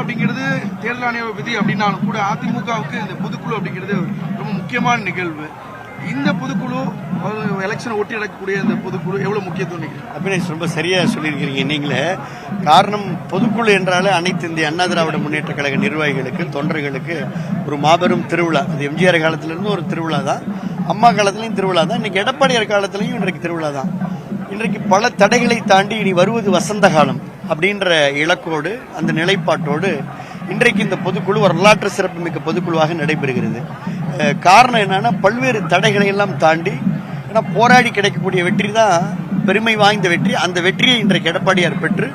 அப்படிங்கிறது தேர்தல் ஆணைய விதி அப்படின்னாலும் கூட அதிமுகவுக்கு இந்த பொதுக்குழு அப்படிங்கிறது ரொம்ப முக்கியமான நிகழ்வு. இந்த பொதுக்குழு எலெக்ஷனை ஒட்டி நடக்கக்கூடிய இந்த பொதுக்குழு எவ்வளவு முக்கியத்துவம் நினைக்கிறீங்க? அபினேஷ் ரொம்ப சரியா சொல்லியிருக்கிறீங்க நீங்களே. காரணம், பொதுக்குழு என்றாலே அனைத்து இந்திய அண்ணா திராவிட முன்னேற்ற கழக நிர்வாகிகளுக்கு, தொண்டர்களுக்கு ஒரு மாபெரும் திருவிழா. அது எம்ஜிஆர் காலத்திலிருந்து ஒரு திருவிழா தான், அம்மா காலத்திலையும் திருவிழா தான், இன்னைக்கு எடப்பாடியார் காலத்திலையும் இன்றைக்கு திருவிழா தான். இன்றைக்கு பல தடைகளை தாண்டி இனி வருவது வசந்த காலம் அப்படின்ற இலக்கோடு, அந்த நிலைப்பாட்டோடு இன்றைக்கு இந்த பொதுக்குழு வரலாற்று சிறப்புமிக்க பொதுக்குழுவாக நடைபெறுகிறது. காரணம் என்னன்னா, பல்வேறு தடைகளை எல்லாம் தாண்டி போராடி கிடைக்கக்கூடிய வெற்றி தான் பெருமை வாய்ந்த வெற்றி. அந்த வெற்றியை இன்றைக்கு எடப்பாடியார் பெற்று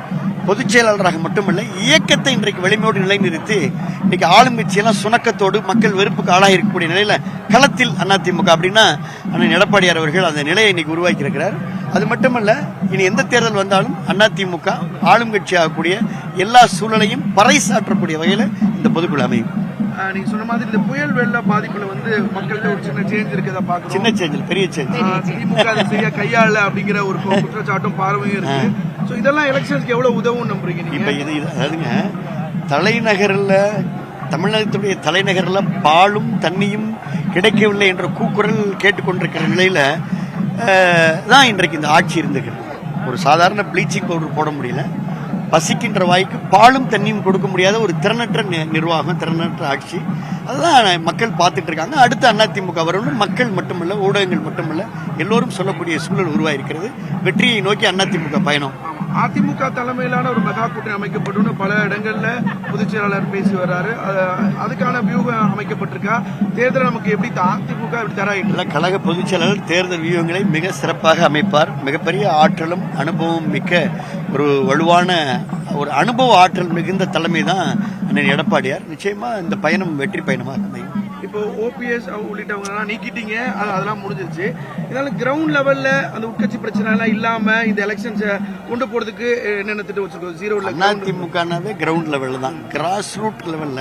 பொதுச் செயலாளராக மட்டுமல்ல, இயக்கத்தை இன்றைக்கு வலிமையோடு நிலைநிறுத்தி இன்னைக்கு ஆளுங்கட்சியெல்லாம் சுணக்கத்தோடு மக்கள் வெறுப்புக்கு ஆளாக இருக்கக்கூடிய நிலையில களத்தில் அதிமுக அப்படின்னா அண்ணன் எடப்பாடியார் அவர்கள் அந்த நிலையை இன்னைக்கு உருவாக்கி இருக்கிறார். அது மட்டுமல்ல, இனி எந்த தேர்தல் வந்தாலும் அதிமுக ஆளும் கட்சி ஆகக்கூடிய எல்லா சூழலையும் பறைசாற்றக்கூடிய வகையில் இந்த பொதுக்குழு அமையும். நீங்க சொன்ன மாதிரி இந்த புயல் வெள்ள பாதிப்புல மக்கள்கிட்ட ஒரு சின்ன சேஞ்ச் இருக்கதா பாக்குறோம். சின்ன சேஞ்ச், பெரிய சேஞ்ச். திமுக அதை சரியா கையாள அப்படிங்கிற ஒரு குற்றச்சாட்டும் பார்வையும் இருக்கு. சோ இதெல்லாம் எலெக்ஷனுக்கு எவ்வளவு உதவும் நம்புறீங்க நீங்க? இப்ப இது அதாவதுங்க, தலைநகர்ல, தமிழகத்துடைய தலைநகர்ல பாலும் தண்ணியும் கிடைக்கவில்லை என்ற கூக்குரல் கேட்டுக்கொண்டிருக்கிற நிலையில தான் இன்றைக்கு இந்த ஆட்சி இருந்துகிறது. ஒரு சாதாரண ப்ளீச்சிங் பவுடர் போட முடியல, பசிக்கின்ற வாய்க்கு பாலும் தண்ணியும் கொடுக்க முடியாத ஒரு திறனற்ற நிர்வாகம், திறனற்ற ஆட்சி. அதுதான் மக்கள் பார்த்துட்டு இருக்காங்க. அடுத்து அதிமுக வரணும். மக்கள் மட்டுமல்ல, ஊடகங்கள் மட்டுமல்ல, எல்லோரும் சொல்லக்கூடிய சூழல் உருவாயிருக்கிறது. வெற்றியை நோக்கி அதிமுக பயணம். அதிமுக தலைமையிலான ஒரு மெகா கூட்டணி அமைக்கப்படும் பல இடங்கள்ல பொதுச் செயலாளர் பேசி வர்றாரு. அதுக்கான வியூகம் அமைக்கப்பட்டிருக்கா? தேர்தல் நமக்கு எப்படி அதிமுக எப்படி தராயிட்டு? கழக பொதுச் செயலாளர் தேர்தல் வியூகங்களை மிக சிறப்பாக அமைப்பார். மிகப்பெரிய ஆற்றலும் அனுபவம் மிக்க ஒரு வலுவான ஒரு அனுபவ ஆற்றல் மிகுந்த தலைமை தான் அண்ணன் எடப்பாடியார். நிச்சயமா இந்த பயணம் வெற்றி பயணமாக அமையும். இப்போ ஓபிஎஸ் உள்ளிட்டவங்க நீக்கிட்டீங்க, அதெல்லாம் முடிஞ்சிருச்சு. இதனால கிரவுண்ட் லெவல்ல அந்த உட்கட்சி பிரச்சனை எல்லாம் இல்லாம இந்த எலெக்ஷன்ஸ் கொண்டு போறதுக்கு என்னென்ன திட்டம் வச்சிருக்கோம்? ஜீரோ அதிமுகவே கிரவுண்ட் லெவல்ல தான், கிராஸ் ரூட் லெவல்ல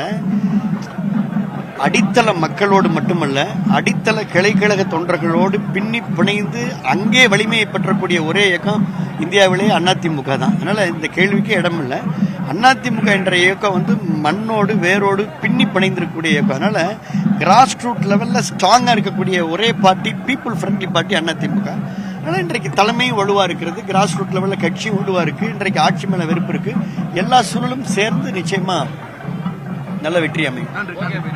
அடித்தள மக்களோடு மட்டுமல்ல, அடித்தள கிளைக்கழக தொண்டர்களோடு பின்னி பிணைந்து அங்கே வலிமையை பெற்றக்கூடிய ஒரே இயக்கம் இந்தியாவிலேயே அதிமுக தான். அதனால இந்த கேள்விக்கு இடம் இல்லை. அதிமுக என்ற இயக்கம் மண்ணோடு வேரோடு பின்னி பிணைந்திருக்கக்கூடிய இயக்கம். அதனால கிராஸ் ரூட் லெவல்ல ஸ்ட்ராங்கா இருக்கக்கூடிய ஒரே party, people friendly party AIADMK. அதனால இன்றைக்கு தலைமையும் வலுவா இருக்கிறது, கிராஸ் ரூட் லெவல்ல கட்சியும் வலுவா இருக்கு. இன்றைக்கு ஆட்சி மேல வெறுப்பு இருக்கு. எல்லா சூழலும் சேர்ந்து நிச்சயமா நல்ல வெற்றி அமையும்.